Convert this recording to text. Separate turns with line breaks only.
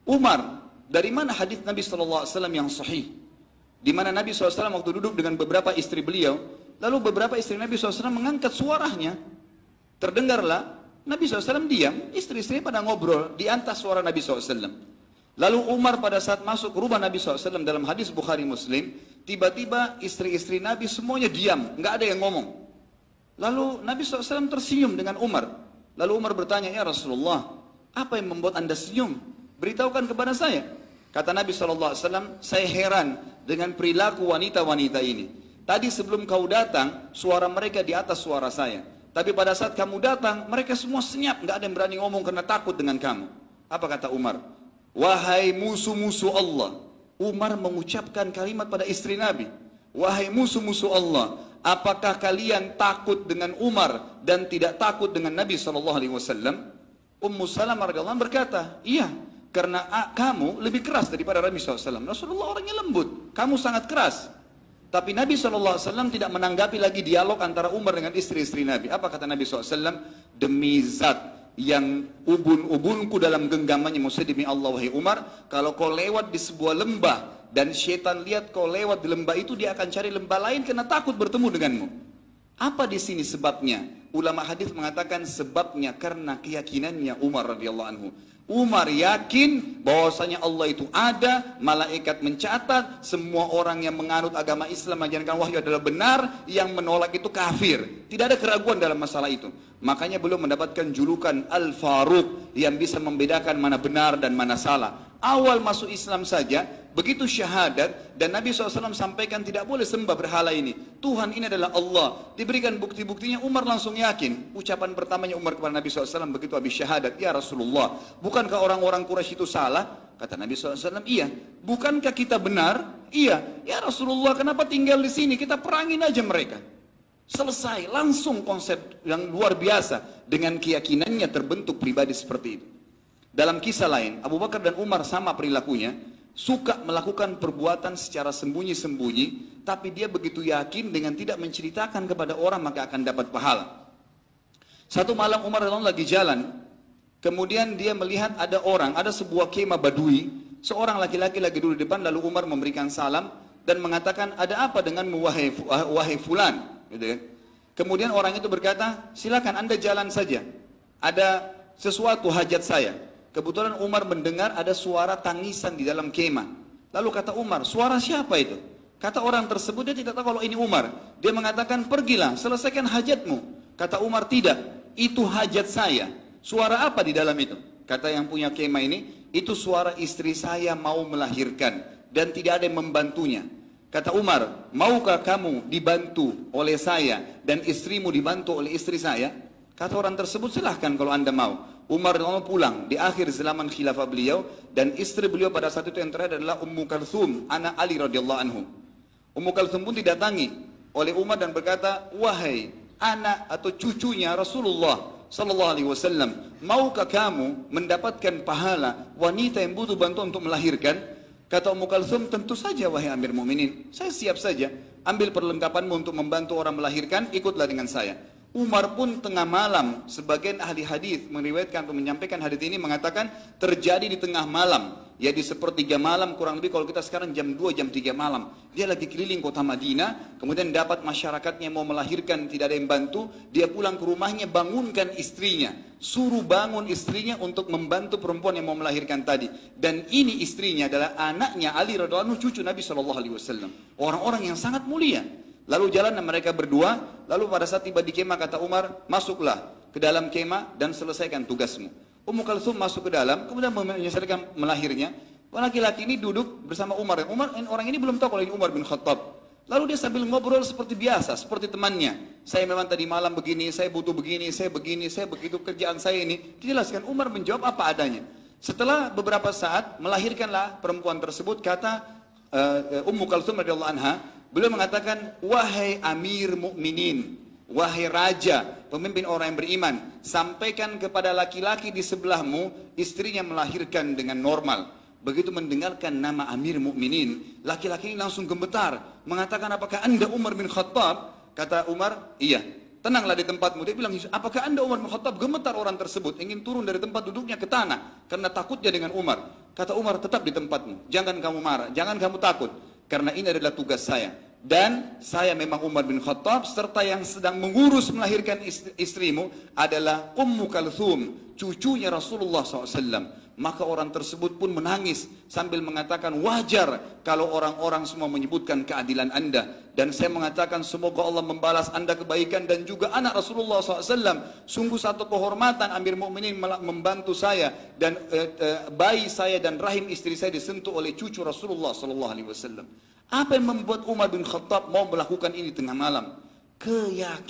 Umar, dari mana hadis Nabi SAW yang sahih? Di mana Nabi SAW waktu duduk dengan beberapa istri beliau, lalu beberapa istri Nabi SAW mengangkat suaranya. Terdengarlah, Nabi SAW diam, istri-istri pada ngobrol di atas suara Nabi SAW. Lalu Umar pada saat masuk ke rumah Nabi SAW dalam hadis Bukhari Muslim, tiba-tiba istri-istri Nabi semuanya diam, nggak ada yang ngomong. Lalu Nabi SAW tersenyum dengan Umar. Lalu Umar bertanya, ya Rasulullah, apa yang membuat anda senyum? Beritahukan kepada saya. Kata Nabi SAW, saya heran dengan perilaku wanita-wanita ini. Tadi sebelum kau datang, suara mereka di atas suara saya. Tapi pada saat kamu datang, mereka semua senyap, nggak ada yang berani ngomong karena takut dengan kamu. Apa kata Umar? Wahai musuh-musuh Allah. Umar mengucapkan kalimat pada istri Nabi. Wahai musuh-musuh Allah, apakah kalian takut dengan Umar dan tidak takut dengan Nabi SAW? Ummu Salamah radhiyallahu anha berkata, iya, karena kamu lebih keras daripada Nabi SAW. Rasulullah orangnya lembut, kamu sangat keras. Tapi Nabi SAW tidak menanggapi lagi dialog antara Umar dengan istri-istri Nabi. Apa kata Nabi SAW? Demi zat yang ubun-ubunku dalam genggamannya, maksudnya demi Allah wahai Umar, kalau kau lewat di sebuah lembah dan syaitan lihat kau lewat di lembah itu, dia akan cari lembah lain karena takut bertemu denganmu. Apa di sini sebabnya? Ulama hadis mengatakan sebabnya karena keyakinannya Umar radhiyallahu anhu. Umar yakin bahwasanya Allah itu ada, malaikat mencatat, semua orang yang menganut agama Islam menjalankan wahyu adalah benar, yang menolak itu kafir. Tidak ada keraguan dalam masalah itu. Makanya beliau mendapatkan julukan Al-Faruq yang bisa membedakan mana benar dan mana salah. Awal masuk Islam saja, begitu syahadat, dan Nabi SAW sampaikan tidak boleh sembah berhala ini. Tuhan ini adalah Allah. Diberikan bukti-buktinya, Umar langsung yakin. Ucapan pertamanya Umar kepada Nabi SAW begitu habis syahadat, ya Rasulullah, bukankah orang-orang Quraisy itu salah? Kata Nabi SAW, iya. Bukankah kita benar? Iya. Ya Rasulullah, kenapa tinggal di sini? Kita perangin aja mereka. Selesai, langsung konsep yang luar biasa. Dengan keyakinannya terbentuk pribadi seperti itu. Dalam kisah lain, Abu Bakar dan Umar sama perilakunya, suka melakukan perbuatan secara sembunyi-sembunyi, tapi dia begitu yakin dengan tidak menceritakan kepada orang maka akan dapat pahala. Satu malam Umar lagi jalan, kemudian dia melihat ada orang, ada sebuah kemah Badui, seorang laki-laki lagi duduk di depan, lalu Umar memberikan salam dan mengatakan, ada apa denganmu wahai fulan? Gitu kan? Kemudian orang itu berkata, silakan anda jalan saja, ada sesuatu hajat saya. Kebetulan Umar mendengar ada suara tangisan di dalam kemah. Lalu kata Umar, suara siapa itu? Kata orang tersebut, dia tidak tahu kalau ini Umar. Dia mengatakan, pergilah, selesaikan hajatmu. Kata Umar, tidak, itu hajat saya. Suara apa di dalam itu? Kata yang punya kemah ini, itu suara istri saya mau melahirkan dan tidak ada yang membantunya. Kata Umar, maukah kamu dibantu oleh saya dan istrimu dibantu oleh istri saya? Kata orang tersebut, silahkan kalau anda mau. Umar pulang di akhir zaman khilafah beliau, dan istri beliau pada saat itu yang terakhir adalah Ummu Kalthum, anak Ali radhiyallahu anhu. Ummu Kalthum pun didatangi oleh Umar dan berkata, wahai anak atau cucunya Rasulullah sallallahu alaihi wasallam, maukah kamu mendapatkan pahala wanita yang butuh bantuan untuk melahirkan? Kata Ummu Kalthum, tentu saja wahai Amir Mu'minin, saya siap saja, ambil perlengkapanmu untuk membantu orang melahirkan, ikutlah dengan saya. Umar pun tengah malam, sebagian ahli hadis meriwayatkan atau menyampaikan hadis ini mengatakan terjadi di tengah malam, ya di sepertiga malam kurang lebih, kalau kita sekarang jam 2, jam 3 malam. Dia lagi keliling kota Madinah, kemudian dapat masyarakatnya mau melahirkan, tidak ada yang bantu, dia pulang ke rumahnya, bangunkan istrinya, suruh bangun istrinya untuk membantu perempuan yang mau melahirkan tadi. Dan ini istrinya adalah anaknya Ali radhiyallahu anhu, cucu Nabi SAW. Orang-orang yang sangat mulia. Lalu jalan mereka berdua, lalu pada saat tiba di kemah kata Umar, masuklah ke dalam kemah dan selesaikan tugasmu. Ummu Kalthum masuk ke dalam, kemudian menyelesaikan melahirnya. Laki-laki ini duduk bersama Umar. Orang ini belum tahu kalau ini Umar bin Khattab. Lalu dia sambil ngobrol seperti biasa, seperti temannya. Saya memang tadi malam begini, saya butuh begini, saya begini, saya begitu, kerjaan saya ini. Dijelaskan, Umar menjawab apa adanya. Setelah beberapa saat, melahirkanlah perempuan tersebut, kata Ummu Kalthum radhiyallahu anha, beliau mengatakan, wahai Amir Mukminin, wahai raja, pemimpin orang yang beriman, sampaikan kepada laki-laki di sebelahmu, istrinya melahirkan dengan normal. Begitu mendengarkan nama Amir Mukminin, laki-laki ini langsung gemetar, mengatakan, apakah anda Umar bin Khattab? Kata Umar, iya. Tenanglah di tempatmu. Dia bilang, apakah anda Umar bin Khattab? Gemetar orang tersebut, ingin turun dari tempat duduknya ke tanah, karena takutnya dengan Umar. Kata Umar, tetap di tempatmu, jangan kamu marah, jangan kamu takut, karena ini adalah tugas saya. Dan saya memang Umar bin Khattab, serta yang sedang mengurus melahirkan istrimu adalah Ummu Kalthum, cucunya Rasulullah SAW. Maka orang tersebut pun menangis sambil mengatakan, wajar kalau orang-orang semua menyebutkan keadilan anda. Dan saya mengatakan, semoga Allah membalas anda kebaikan dan juga anak Rasulullah SAW. Sungguh satu kehormatan Amir Mukminin membantu saya dan bayi saya dan rahim istri saya disentuh oleh cucu Rasulullah SAW. Apa yang membuat Umar bin Khattab mau melakukan ini tengah malam? Keyakinan.